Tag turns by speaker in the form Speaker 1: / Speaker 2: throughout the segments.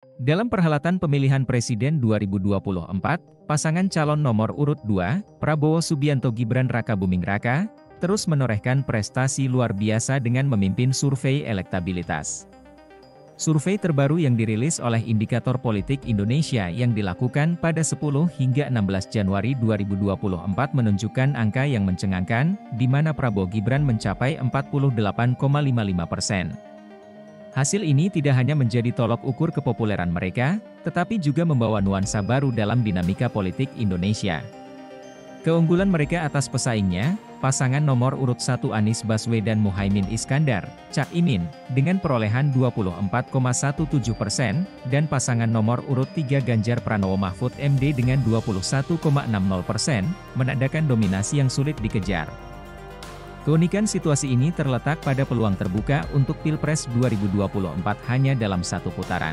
Speaker 1: Dalam perhelatan pemilihan presiden 2024, pasangan calon nomor urut 2, Prabowo Subianto Gibran Rakabuming Raka, terus menorehkan prestasi luar biasa dengan memimpin survei elektabilitas. Survei terbaru yang dirilis oleh Indikator Politik Indonesia yang dilakukan pada 10 hingga 16 Januari 2024 menunjukkan angka yang mencengangkan, di mana Prabowo Gibran mencapai 48,55%. Hasil ini tidak hanya menjadi tolok ukur kepopuleran mereka, tetapi juga membawa nuansa baru dalam dinamika politik Indonesia. Keunggulan mereka atas pesaingnya, pasangan nomor urut 1 Anies Baswedan Muhaimin Iskandar, Cak Imin, dengan perolehan 24,17%, dan pasangan nomor urut 3 Ganjar Pranowo Mahfud MD dengan 21,60%, menandakan dominasi yang sulit dikejar. Keunikan situasi ini terletak pada peluang terbuka untuk Pilpres 2024 hanya dalam satu putaran.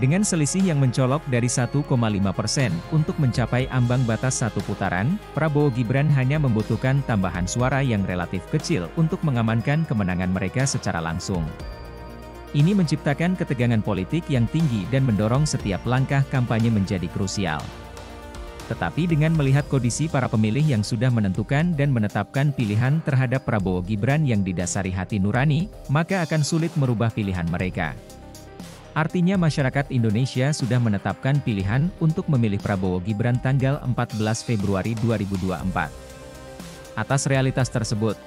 Speaker 1: Dengan selisih yang mencolok dari 1,5% untuk mencapai ambang batas satu putaran, Prabowo Gibran hanya membutuhkan tambahan suara yang relatif kecil untuk mengamankan kemenangan mereka secara langsung. Ini menciptakan ketegangan politik yang tinggi dan mendorong setiap langkah kampanye menjadi krusial. Tetapi dengan melihat kondisi para pemilih yang sudah menentukan dan menetapkan pilihan terhadap Prabowo Gibran yang didasari hati nurani, maka akan sulit merubah pilihan mereka. Artinya masyarakat Indonesia sudah menetapkan pilihan untuk memilih Prabowo Gibran tanggal 14 Februari 2024. Atas realitas tersebut,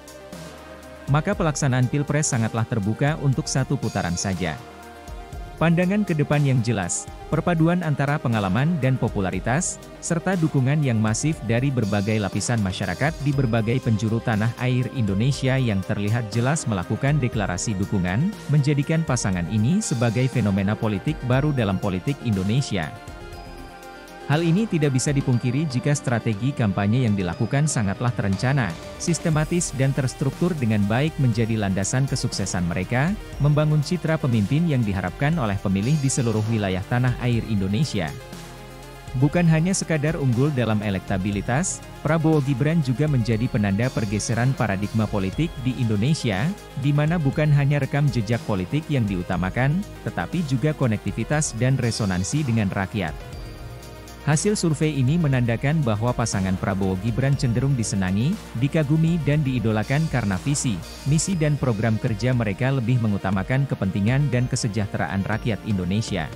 Speaker 1: maka pelaksanaan Pilpres sangatlah terbuka untuk satu putaran saja. Pandangan ke depan yang jelas, perpaduan antara pengalaman dan popularitas, serta dukungan yang masif dari berbagai lapisan masyarakat di berbagai penjuru tanah air Indonesia yang terlihat jelas melakukan deklarasi dukungan, menjadikan pasangan ini sebagai fenomena politik baru dalam politik Indonesia. Hal ini tidak bisa dipungkiri jika strategi kampanye yang dilakukan sangatlah terencana, sistematis dan terstruktur dengan baik menjadi landasan kesuksesan mereka, membangun citra pemimpin yang diharapkan oleh pemilih di seluruh wilayah tanah air Indonesia. Bukan hanya sekadar unggul dalam elektabilitas, Prabowo Gibran juga menjadi penanda pergeseran paradigma politik di Indonesia, di mana bukan hanya rekam jejak politik yang diutamakan, tetapi juga konektivitas dan resonansi dengan rakyat. Hasil survei ini menandakan bahwa pasangan Prabowo Gibran cenderung disenangi, dikagumi dan diidolakan karena visi, misi dan program kerja mereka lebih mengutamakan kepentingan dan kesejahteraan rakyat Indonesia.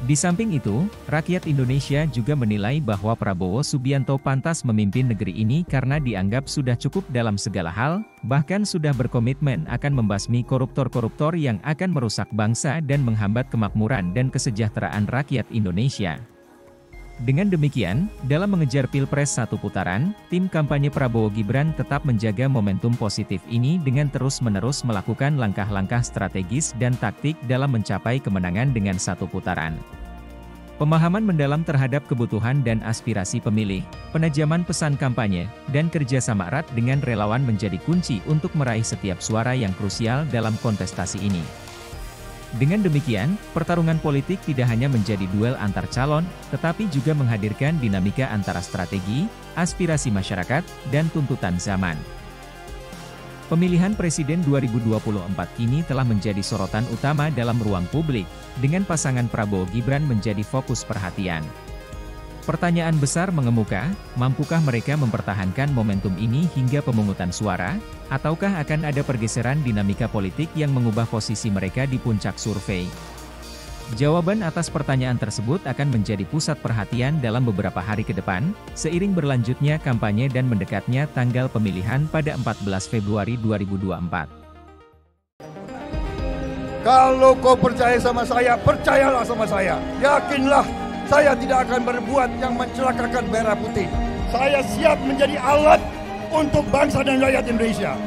Speaker 1: Di samping itu, rakyat Indonesia juga menilai bahwa Prabowo Subianto pantas memimpin negeri ini karena dianggap sudah cukup dalam segala hal, bahkan sudah berkomitmen akan membasmi koruptor-koruptor yang akan merusak bangsa dan menghambat kemakmuran dan kesejahteraan rakyat Indonesia. Dengan demikian, dalam mengejar Pilpres satu putaran, tim kampanye Prabowo Gibran tetap menjaga momentum positif ini dengan terus-menerus melakukan langkah-langkah strategis dan taktik dalam mencapai kemenangan dengan satu putaran. Pemahaman mendalam terhadap kebutuhan dan aspirasi pemilih, penajaman pesan kampanye, dan kerjasama erat dengan relawan menjadi kunci untuk meraih setiap suara yang krusial dalam kontestasi ini. Dengan demikian, pertarungan politik tidak hanya menjadi duel antar calon, tetapi juga menghadirkan dinamika antara strategi, aspirasi masyarakat, dan tuntutan zaman. Pemilihan Presiden 2024 kini telah menjadi sorotan utama dalam ruang publik, dengan pasangan Prabowo Gibran menjadi fokus perhatian. Pertanyaan besar mengemuka, mampukah mereka mempertahankan momentum ini hingga pemungutan suara, ataukah akan ada pergeseran dinamika politik yang mengubah posisi mereka di puncak survei? Jawaban atas pertanyaan tersebut akan menjadi pusat perhatian dalam beberapa hari ke depan, seiring berlanjutnya kampanye dan mendekatnya tanggal pemilihan pada 14 Februari 2024.
Speaker 2: Kalau kau percaya sama saya, percayalah sama saya. Yakinlah, saya tidak akan berbuat yang mencelakakan merah putih. Saya siap menjadi alat untuk bangsa dan rakyat Indonesia.